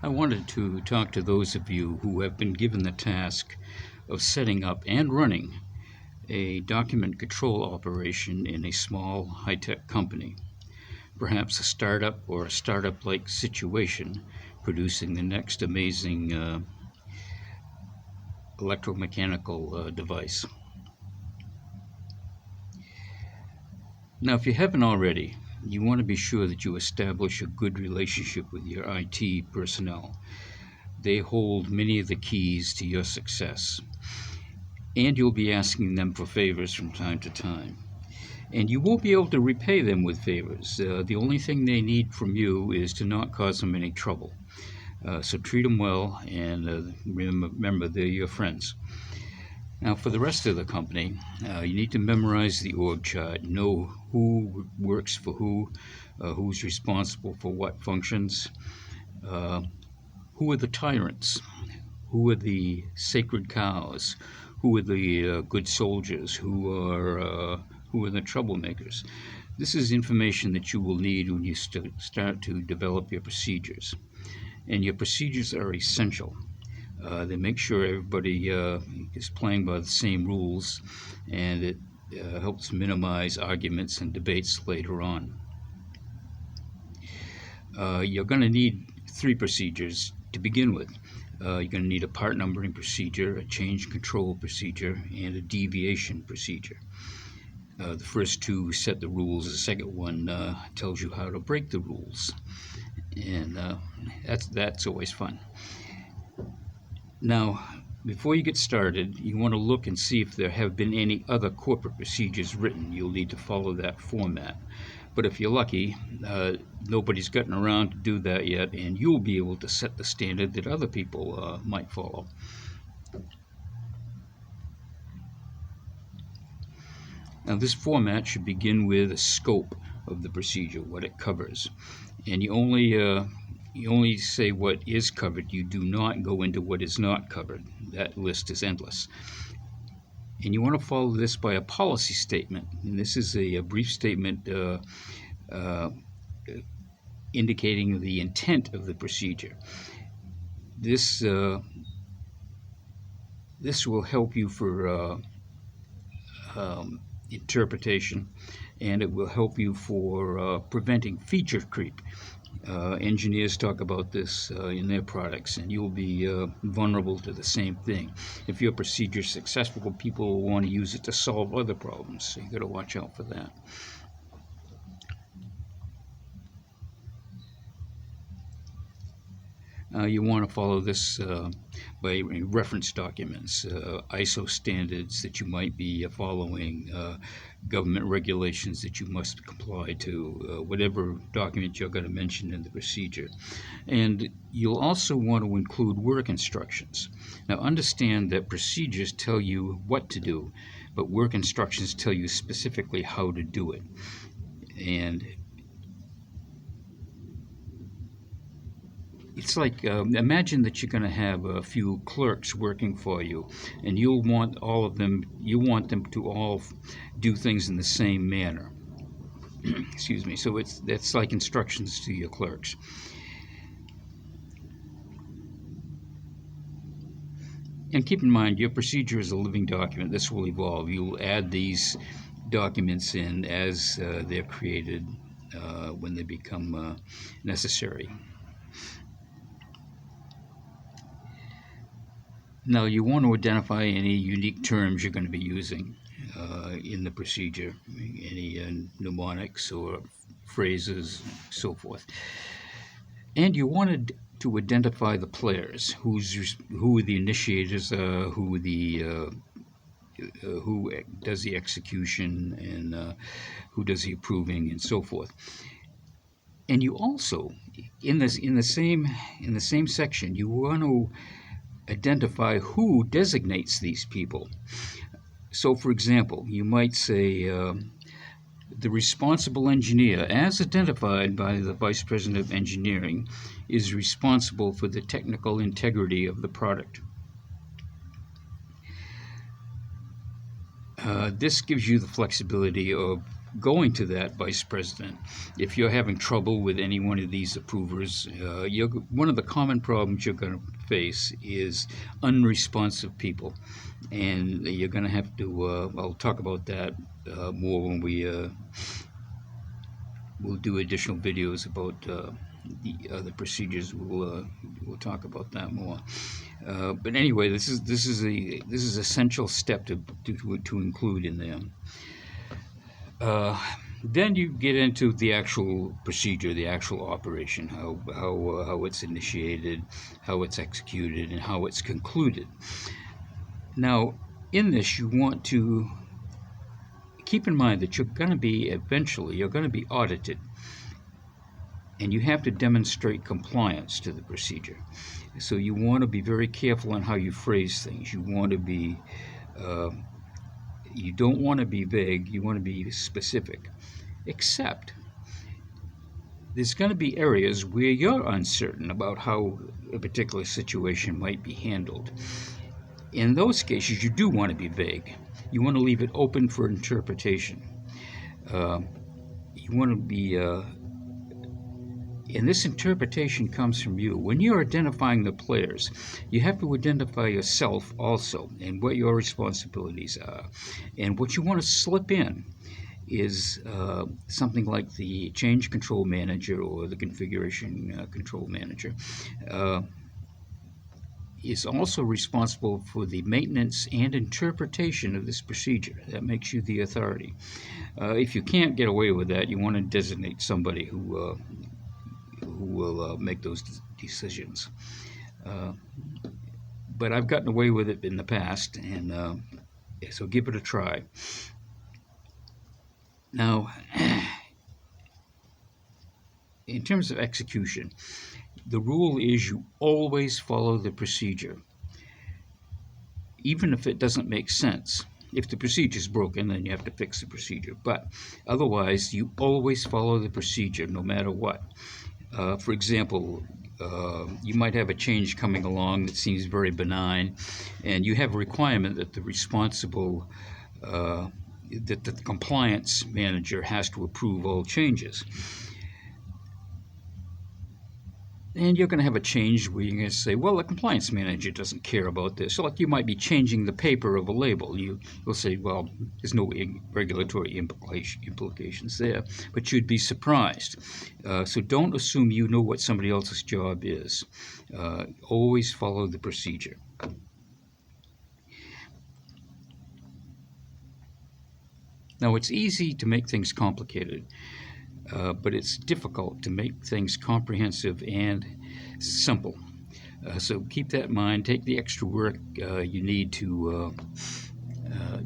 I wanted to talk to those of you who have been given the task of setting up and running a document control operation in a small high-tech company, perhaps a startup or a startup-like situation producing the next amazing electromechanical device. Now, if you haven't already, you want to be sure that you establish a good relationship with your IT personnel. They hold many of the keys to your success, and you'll be asking them for favors from time to time. And you won't be able to repay them with favors. The only thing they need from you is to not cause them any trouble. So treat them well, and remember, they're your friends. Now, for the rest of the company, you need to memorize the org chart, know who works for who's responsible for what functions, who are the tyrants, who are the sacred cows, who are the good soldiers, who are the troublemakers. This is information that you will need when you start to develop your procedures. And your procedures are essential. They make sure everybody is playing by the same rules, and it helps minimize arguments and debates later on. You're going to need 3 procedures to begin with. You're going to need a part numbering procedure, a change control procedure, and a deviation procedure. The first 2 set the rules. The second one tells you how to break the rules, and that's always fun. Now, before you get started, you want to look and see if there have been any other corporate procedures written. You'll need to follow that format. But if you're lucky, nobody's gotten around to do that yet, and you'll be able to set the standard that other people might follow. Now, this format should begin with a scope of the procedure, what it covers. And you only say what is covered. You do not go into what is not covered. That list is endless. And you want to follow this by a policy statement. And this is a brief statement indicating the intent of the procedure. This will help you for interpretation, and it will help you for preventing feature creep. Engineers talk about this in their products, and you'll be vulnerable to the same thing. If your procedure is successful, people will want to use it to solve other problems, so you got to watch out for that. You want to follow this by reference documents, ISO standards that you might be following, government regulations that you must comply to, whatever document you're going to mention in the procedure. And you'll also want to include work instructions. Now, understand that procedures tell you what to do, but work instructions tell you specifically how to do it. And it's like, imagine that you're going to have a few clerks working for you, and you want them to all do things in the same manner. Excuse me. So that's like instructions to your clerks. And keep in mind, your procedure is a living document. This will evolve. You'll add these documents in as they're created when they become necessary. Now, you want to identify any unique terms you're going to be using in the procedure, any mnemonics or phrases, so forth. And you wanted to identify the players, who are the initiators, who does the execution, and who does the approving, and so forth. And you also, in the same section, you want to identify who designates these people. So, for example, you might say the responsible engineer, as identified by the Vice President of Engineering, is responsible for the technical integrity of the product. This gives you the flexibility of going to that vice president, if you're having trouble with any one of these approvers, one of the common problems you're going to face is unresponsive people. And you're going to have to, I'll talk about that more when we'll do additional videos about the other procedures. We'll talk about that more. But anyway, this is a essential step to include in there. Then you get into the actual procedure, the actual operation, how it's initiated, how it's executed, and how it's concluded. Now, in this, you want to keep in mind that you're going to be audited, and you have to demonstrate compliance to the procedure. So you want to be very careful on how you phrase things. You want to be you don't want to be vague, you want to be specific. Except there's going to be areas where you're uncertain about how a particular situation might be handled. In those cases, you do want to be vague. You want to leave it open for interpretation. You want to be, and this interpretation comes from you. When you're identifying the players, you have to identify yourself also and what your responsibilities are. And what you want to slip in is something like the change control manager or the configuration control manager is also responsible for the maintenance and interpretation of this procedure. That makes you the authority. If you can't get away with that, you want to designate somebody who will make those decisions. But I've gotten away with it in the past, and so give it a try. Now, in terms of execution, the rule is you always follow the procedure, even if it doesn't make sense. If the procedure is broken, then you have to fix the procedure. But otherwise, you always follow the procedure no matter what. For example, you might have a change coming along that seems very benign, and you have a requirement that that the compliance manager has to approve all changes. And you're going to have a change where you're going to say, well, the compliance manager doesn't care about this. So like you might be changing the paper of a label. You'll say, well, there's no regulatory implications there, but you'd be surprised. So don't assume you know what somebody else's job is. Always follow the procedure. Now, it's easy to make things complicated, but it's difficult to make things comprehensive and simple. So keep that in mind. Take the extra work you need to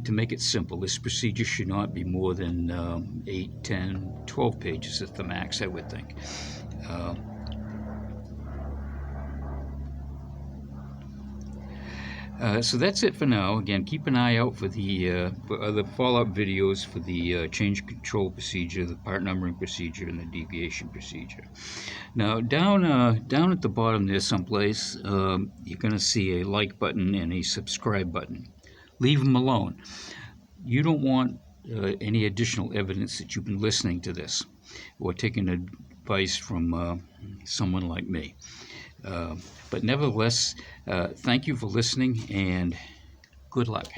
make it simple. This procedure should not be more than 8, 10, 12 pages at the max, I would think. So that's it for now. Again, keep an eye out for the for other follow-up videos for the change control procedure, the part numbering procedure, and the deviation procedure. Now, down at the bottom there someplace, you're going to see a like button and a subscribe button. Leave them alone. You don't want any additional evidence that you've been listening to this or taking advice from someone like me. But nevertheless, thank you for listening, and good luck.